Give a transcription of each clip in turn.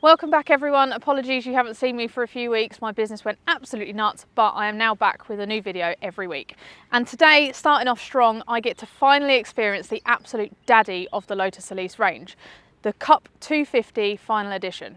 Welcome back everyone. Apologies you haven't seen me for a few weeks. My business went absolutely nuts, but I am now back with a new video every week. And today, starting off strong, I get to finally experience the absolute daddy of the Lotus Elise range, the Cup 250 Final Edition.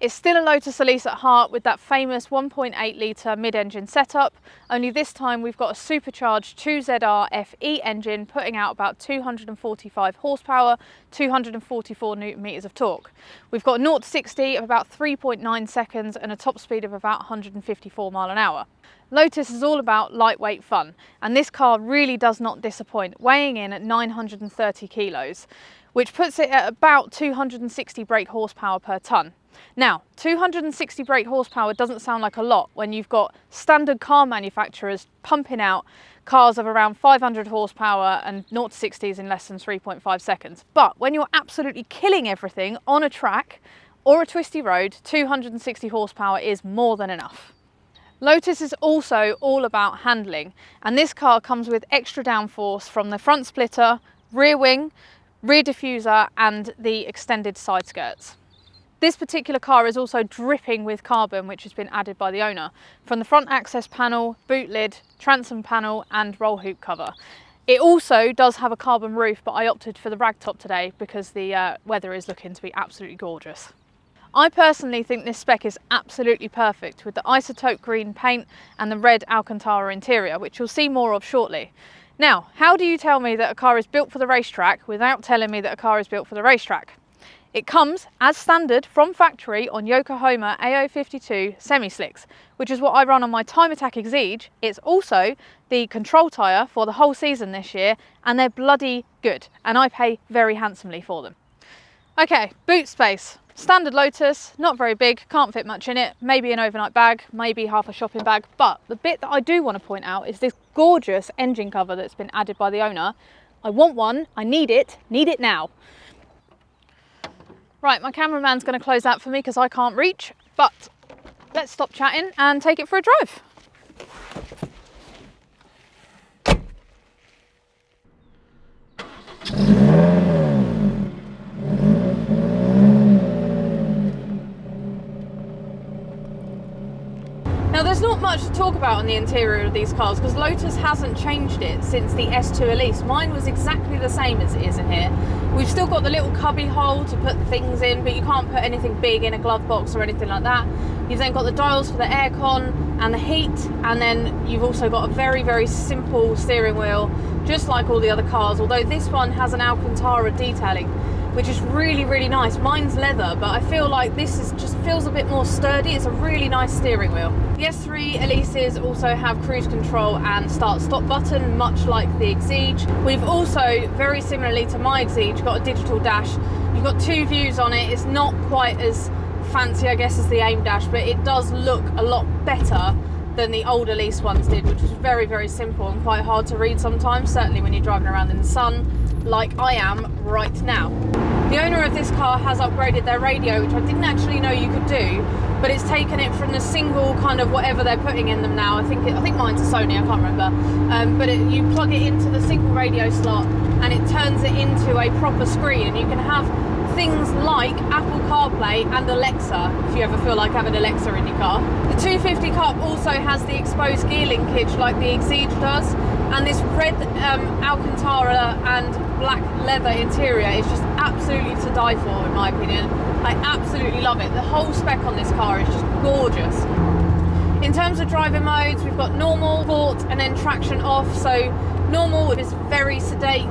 It's still a Lotus Elise at heart with that famous 1.8 litre mid-engine setup, only this time we've got a supercharged 2ZR FE engine putting out about 245 horsepower, 244 newton meters of torque. We've got 0 to 60 of about 3.9 seconds and a top speed of about 154 mile an hour. Lotus is all about lightweight fun, and this car really does not disappoint, weighing in at 930 kilos, which puts it at about 260 brake horsepower per tonne. Now, 260 brake horsepower doesn't sound like a lot when you've got standard car manufacturers pumping out cars of around 500 horsepower and 0 to 60s in less than 3.5 seconds. But when you're absolutely killing everything on a track or a twisty road, 260 horsepower is more than enough. Lotus is also all about handling, and this car comes with extra downforce from the front splitter, rear wing, rear diffuser and the extended side skirts. This particular car is also dripping with carbon, which has been added by the owner, from the front access panel, boot lid, transom panel and roll hoop cover. It also does have a carbon roof, but I opted for the ragtop today because the weather is looking to be absolutely gorgeous. I personally think this spec is absolutely perfect with the isotope green paint and the red Alcantara interior, which you'll see more of shortly. Now, how do you tell me that a car is built for the racetrack without telling me that a car is built for the racetrack? It comes as standard from factory on Yokohama AO52 semi-slicks, which is what I run on my Time Attack Exige. It's also the control tyre for the whole season this year, and they're bloody good, and I pay very handsomely for them. Okay, boot space. Standard Lotus, not very big, can't fit much in it, maybe an overnight bag, maybe half a shopping bag, but the bit that I do want to point out is this gorgeous engine cover that's been added by the owner. I want one, I need it now. Right, my cameraman's going to close that for me because I can't reach, but let's stop chatting and take it for a drive. Now there's not much to talk about on the interior of these cars because Lotus hasn't changed it since the S2 Elise. Mine was exactly the same as it is in here. We've still got the little cubby hole to put things in, but you can't put anything big in a glove box or anything like that. You've then got the dials for the aircon and the heat, and then you've also got a very, very simple steering wheel, just like all the other cars, although this one has an Alcantara detailing, which is really, really nice. Mine's leather, but I feel like this just feels a bit more sturdy. It's a really nice steering wheel. The S3 Elises also have cruise control and start-stop button, much like the Exige. We've also, very similarly to my Exige, got a digital dash. You've got two views on it. It's not quite as fancy, I guess, as the AIM dash, but it does look a lot better than the old Elise ones did, which was very, very simple and quite hard to read sometimes, certainly when you're driving around in the sun, like I am right now. The owner of this car has upgraded their radio, which I didn't actually know you could do, but it's taken it from the single kind of whatever they're putting in them now. I think mine's a Sony, I can't remember. But you plug it into the single radio slot and it turns it into a proper screen, and you can have things like Apple CarPlay and Alexa if you ever feel like having Alexa in your car. The 250 Cup also has the exposed gear linkage like the Exige does, and this red Alcantara and black leather interior is just absolutely to die for, in my opinion. I absolutely love it. The whole spec on this car is just gorgeous. In terms of driving modes, we've got normal, sport and then traction off. So normal is very sedate,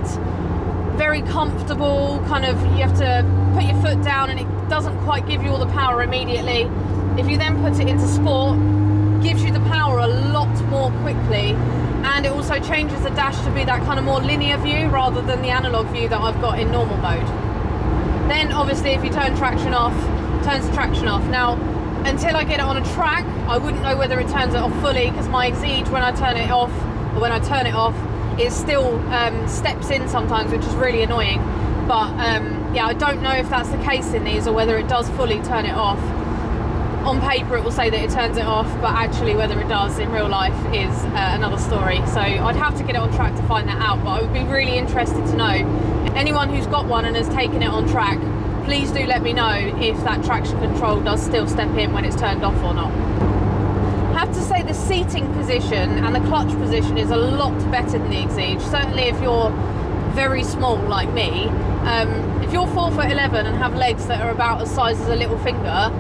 very comfortable, kind of you have to put your foot down and it doesn't quite give you all the power immediately. If you then put it into sport, it gives you the power a lot more quickly, and it also changes the dash to be that kind of more linear view rather than the analog view that I've got in normal mode. Then obviously if you turn traction off, it turns the traction off. Now until I get it on a track, I wouldn't know whether it turns it off fully, because my Exige, when I turn it off, or when I turn it off, it still steps in sometimes, which is really annoying. But yeah, I don't know if that's the case in these or whether it does fully turn it off. On paper it will say that it turns it off, but actually whether it does in real life is another story. So I'd have to get it on track to find that out, but I would be really interested to know. Anyone who's got one and has taken it on track, please do let me know if that traction control does still step in when it's turned off or not. I have to say the seating position and the clutch position is a lot better than the Exige. Certainly if you're very small like me, if you're 4'11" and have legs that are about as size as a little finger,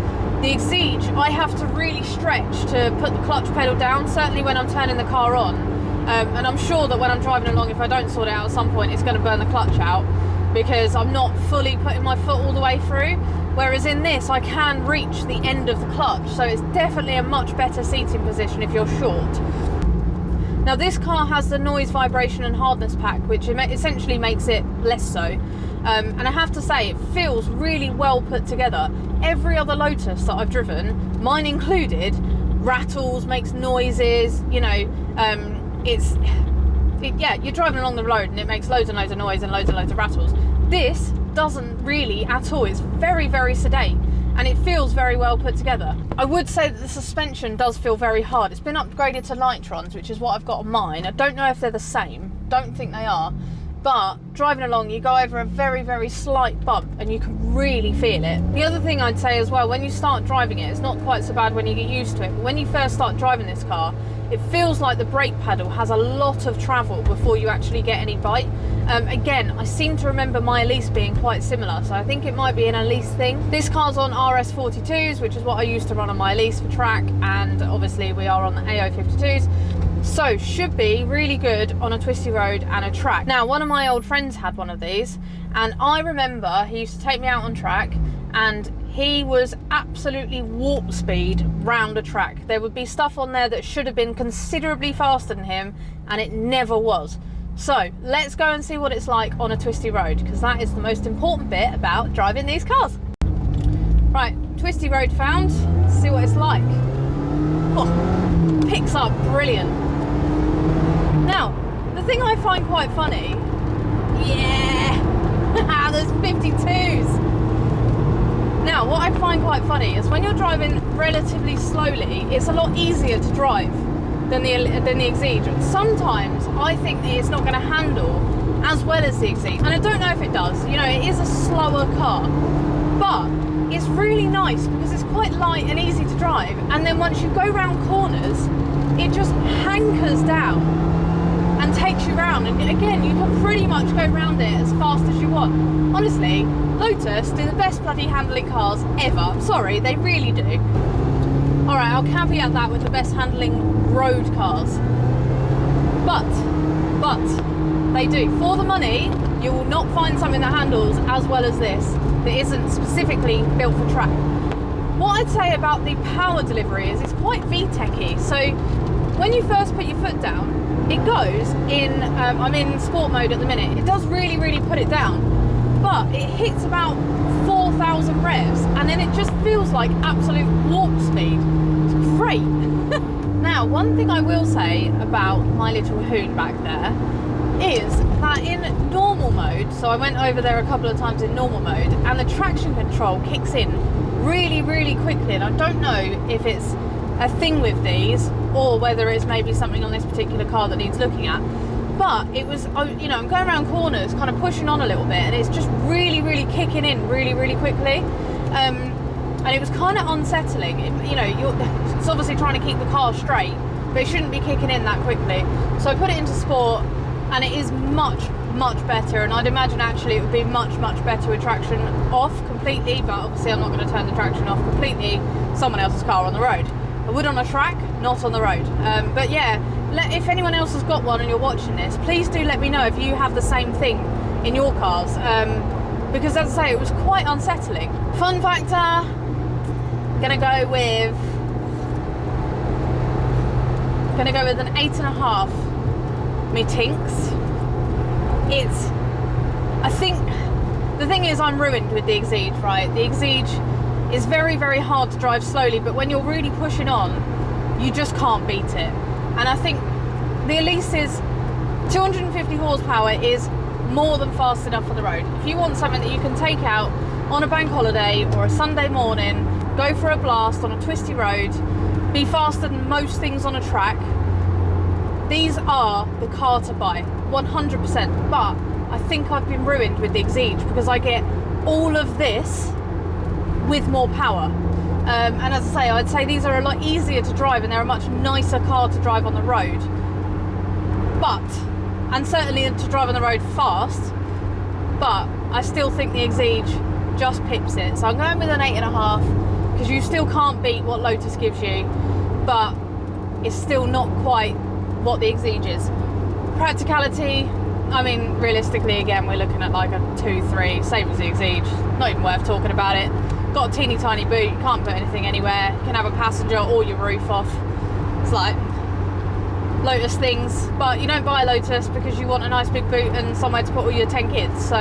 the Exige, I have to really stretch to put the clutch pedal down, certainly when I'm turning the car on. And I'm sure that when I'm driving along, if I don't sort it out at some point, it's going to burn the clutch out because I'm not fully putting my foot all the way through. Whereas in this, I can reach the end of the clutch. So it's definitely a much better seating position if you're short. Now this car has the noise, vibration and hardness pack, which essentially makes it less so. And I have to say, it feels really well put together. Every other Lotus that I've driven, mine included, rattles, makes noises, you know, yeah, you're driving along the road and it makes loads and loads of noise and loads of rattles. This doesn't really at all. It's very, very sedate and it feels very well put together. I would say that the suspension does feel very hard. It's been upgraded to Nitrons, which is what I've got on mine. I don't know if they're the same. Don't think they are. But driving along, you go over a very, very slight bump and you can really feel it. The other thing I'd say as well, when you start driving it, it's not quite so bad when you get used to it. But when you first start driving this car, it feels like the brake pedal has a lot of travel before you actually get any bite. Again, I seem to remember my Elise being quite similar, so I think it might be an Elise thing. This car's on RS42s, which is what I used to run on my Elise for track, and obviously we are on the AO52s. So should be really good on a twisty road and a track. Now, one of my old friends had one of these, and I remember he used to take me out on track and he was absolutely warp speed round a track. There would be stuff on there that should have been considerably faster than him, and it never was. So let's go and see what it's like on a twisty road, because that is the most important bit about driving these cars. Right, twisty road found. Let's see what it's like. Oh, picks up brilliant. Now, the thing I find quite funny, yeah, there's 52s. Now, what I find quite funny is when you're driving relatively slowly, it's a lot easier to drive than the Exige. Sometimes I think that it's not going to handle as well as the Exige, and I don't know if it does. You know, it is a slower car, but it's really nice because it's quite light and easy to drive. And then once you go round corners, it just hankers down and takes you round, and again you can pretty much go round it as fast as you want. Honestly, Lotus do the best bloody handling cars ever. I'm sorry, they really do. Alright, I'll caveat that with the best handling road cars, but they do. For the money, you will not find something that handles as well as this, that isn't specifically built for track. What I'd say about the power delivery is it's quite VTEC-y. So when you first put your foot down, it goes in, I'm in sport mode at the minute, it does really, really put it down, but it hits about 4,000 revs and then it just feels like absolute warp speed. It's great. Now, one thing I will say about my little hoon back there is that in normal mode, so I went over there a couple of times in normal mode, and the traction control kicks in really, really quickly, and I don't know if it's a thing with these or whether it's maybe something on this particular car that needs looking at, but it was, you know, I'm going around corners kind of pushing on a little bit and it's just really, really kicking in really, really quickly, and it was kind of unsettling. You know, it's obviously trying to keep the car straight, but it shouldn't be kicking in that quickly. So I put it into sport and it is much, much better, and I'd imagine actually it would be much, much better with traction off completely, but obviously I'm not going to turn the traction off completely, someone else's car on the road. I would on a track, not on the road. But yeah, if anyone else has got one and you're watching this, please do let me know if you have the same thing in your cars, because as I say, it was quite unsettling. Fun factor, gonna go with an 8.5 methinks. I think the thing is, I'm ruined with the Exige, right? The Exige is very, very hard to drive slowly, but when you're really pushing on, you just can't beat it. And I think the Elise's 250 horsepower is more than fast enough on the road. If you want something that you can take out on a bank holiday or a Sunday morning, go for a blast on a twisty road, be faster than most things on a track, these are the car to buy, 100%. But I think I've been ruined with the Exige because I get all of this with more power. And as I say, I'd say these are a lot easier to drive and they're a much nicer car to drive on the road. And certainly to drive on the road fast, but I still think the Exige just pips it. So I'm going with an 8.5 because you still can't beat what Lotus gives you, but it's still not quite what the Exige is. Practicality, I mean, realistically, again, we're looking at like a 2.3, same as the Exige. Not even worth talking about it. Got a teeny tiny boot, you can't put anything anywhere. You can have a passenger or your roof off. It's like Lotus things, but you don't buy a Lotus because you want a nice big boot and somewhere to put all your 10 kids. So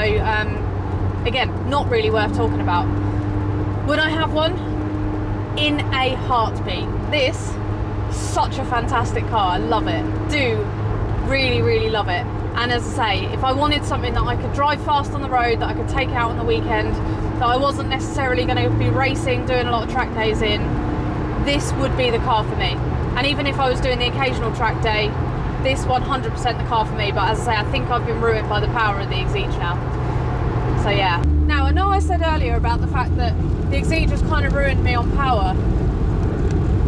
again, not really worth talking about. Would I have one? In a heartbeat. This, such a fantastic car. I love it. Do really, really love it. And as I say, if I wanted something that I could drive fast on the road, that I could take out on the weekend, that I wasn't necessarily going to be racing, doing a lot of track days in, this would be the car for me. And even if I was doing the occasional track day, this 100% the car for me. But as I say, I think I've been ruined by the power of the Exige now. So yeah. Now, I know I said earlier about the fact that the Exige has kind of ruined me on power,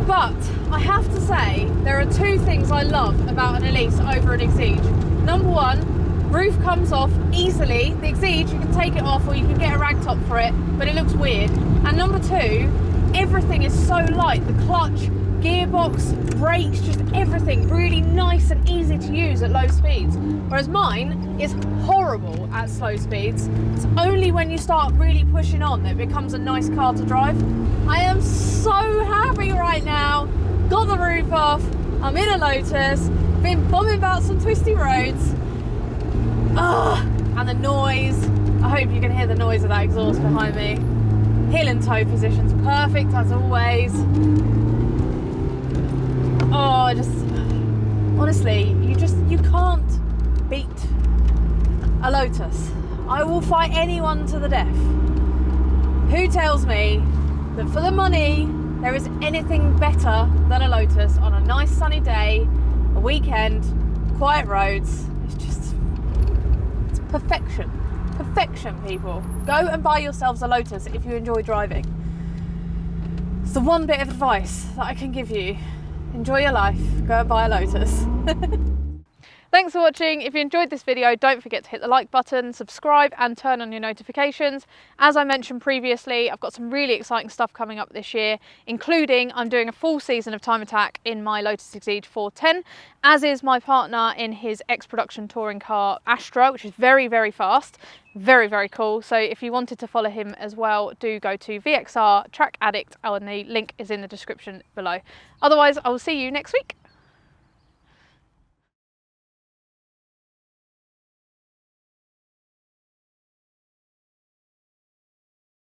but I have to say there are two things I love about an Elise over an Exige. Number one, roof comes off easily. The Exige, you can take it off or you can get a rag top for it, but it looks weird. And number two, everything is so light. The clutch, gearbox, brakes, just everything really nice and easy to use at low speeds. Whereas mine is horrible at slow speeds. It's only when you start really pushing on that it becomes a nice car to drive. I am so happy right now. Got the roof off. I'm in a Lotus. Been bombing about some twisty roads. And the noise. I hope you can hear the noise of that exhaust behind me. Heel and toe position's perfect as always. Oh, just honestly, you can't beat a Lotus. I will fight anyone to the death who tells me that for the money there is anything better than a Lotus on a nice sunny day, a weekend, quiet roads. It's perfection. Perfection, people. Go and buy yourselves a Lotus if you enjoy driving. It's the one bit of advice that I can give you. Enjoy your life, go and buy a Lotus. Thanks for watching. If you enjoyed this video, don't forget to hit the like button, subscribe and turn on your notifications. As I mentioned previously, I've got some really exciting stuff coming up this year, including I'm doing a full season of Time Attack in my Lotus Exige 410, as is my partner in his ex-production touring car Astra, which is very, very fast. Very, very cool. So if you wanted to follow him as well, do go to VXR Track Addict and the link is in the description below. Otherwise, I will see you next week.